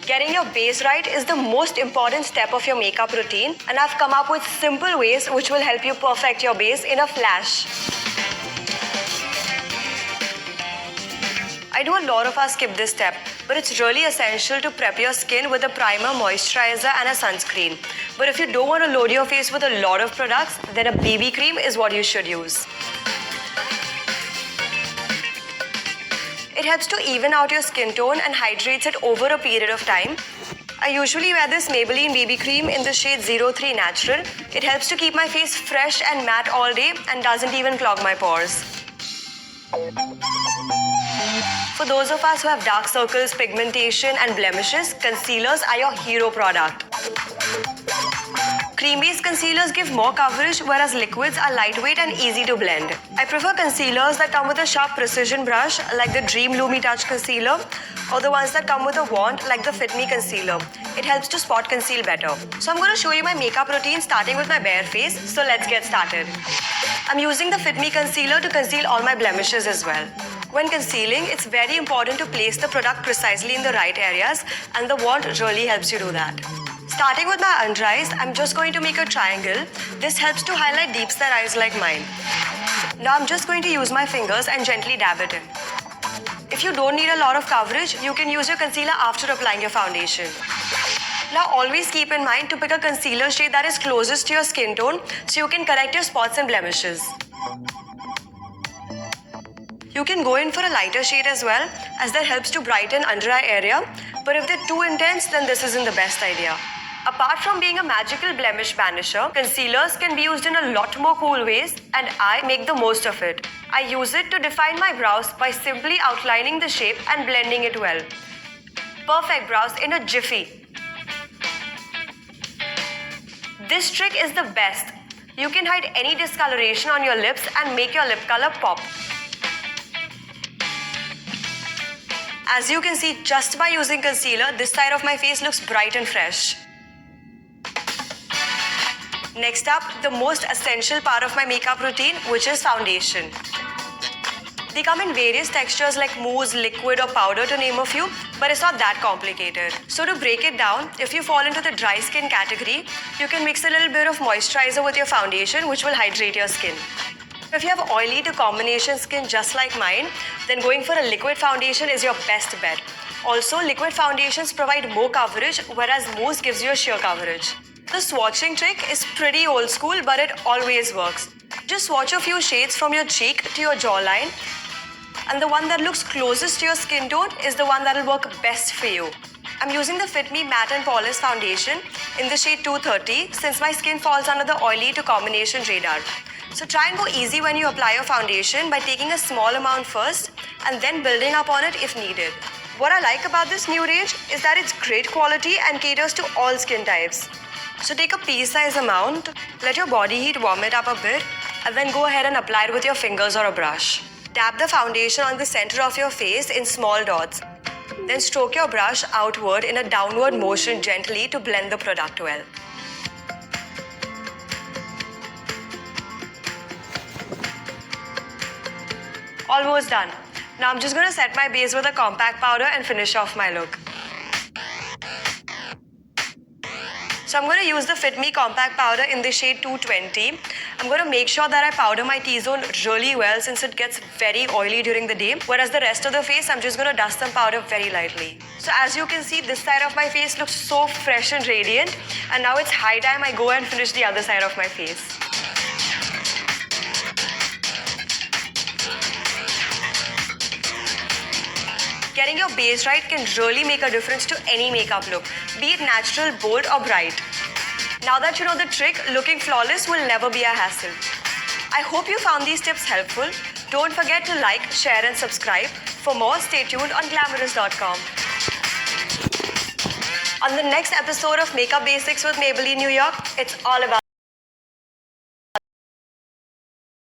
Getting your base right is the most important step of your makeup routine, and I've come up with simple ways which will help you perfect your base in a flash. I know a lot of us skip this step, but it's really essential to prep your skin with a primer, moisturizer and a sunscreen. But if you don't want to load your face with a lot of products, then a BB cream is what you should use. It helps to even out your skin tone and hydrates it over a period of time. I usually wear this Maybelline BB cream in the shade 03 Natural. It helps to keep my face fresh and matte all day and doesn't even clog my pores. For those of us who have dark circles, pigmentation and blemishes, concealers are your hero product. Cream-based concealers give more coverage, whereas liquids are lightweight and easy to blend. I prefer concealers that come with a sharp precision brush, like the Dream Lumi Touch Concealer, or the ones that come with a wand, like the Fit Me Concealer. It helps to spot conceal better. So I'm going to show you my makeup routine starting with my bare face, so let's get started. I'm using the Fit Me Concealer to conceal all my blemishes as well. When concealing, it's very important to place the product precisely in the right areas, and the wand really helps you do that. Starting with my under eyes, I'm just going to make a triangle. This helps to highlight deep set eyes like mine. Now I'm just going to use my fingers and gently dab it in. If you don't need a lot of coverage, you can use your concealer after applying your foundation. Now always keep in mind to pick a concealer shade that is closest to your skin tone so you can correct your spots and blemishes. You can go in for a lighter shade as well, as that helps to brighten under eye area, but if they're too intense, then this isn't the best idea. Apart from being a magical blemish banisher, concealers can be used in a lot more cool ways, and I make the most of it. I use it to define my brows by simply outlining the shape and blending it well. Perfect brows in a jiffy. This trick is the best. You can hide any discoloration on your lips and make your lip color pop. As you can see, just by using concealer, this side of my face looks bright and fresh. Next up, the most essential part of my makeup routine, which is foundation. They come in various textures like mousse, liquid or powder to name a few, but it's not that complicated. So to break it down, if you fall into the dry skin category, you can mix a little bit of moisturizer with your foundation, which will hydrate your skin. If you have oily to combination skin just like mine, then going for a liquid foundation is your best bet. Also, liquid foundations provide more coverage, whereas mousse gives you a sheer coverage. The swatching trick is pretty old school, but it always works. Just swatch a few shades from your cheek to your jawline, and the one that looks closest to your skin tone is the one that will work best for you. I'm using the Fit Me Matte and Polish Foundation in the shade 230 since my skin falls under the oily to combination radar. So try and go easy when you apply your foundation by taking a small amount first and then building up on it if needed. What I like about this new range is that it's great quality and caters to all skin types. So take a pea-sized amount, let your body heat warm it up a bit, and then go ahead and apply it with your fingers or a brush. Dab the foundation on the center of your face in small dots. Then stroke your brush outward in a downward motion gently to blend the product well. Almost done. Now I'm just going to set my base with a compact powder and finish off my look. So I'm going to use the Fit Me Compact Powder in the shade 220. I'm going to make sure that I powder my T-zone really well since it gets very oily during the day. Whereas the rest of the face, I'm just going to dust some powder very lightly. So as you can see, this side of my face looks so fresh and radiant. And now it's high time I go and finish the other side of my face. Getting your base right can really make a difference to any makeup look, be it natural, bold or bright. Now that you know the trick, looking flawless will never be a hassle. I hope you found these tips helpful. Don't forget to like, share and subscribe. For more, stay tuned on Glamorous.com. On the next episode of Makeup Basics with Maybelline New York, it's all about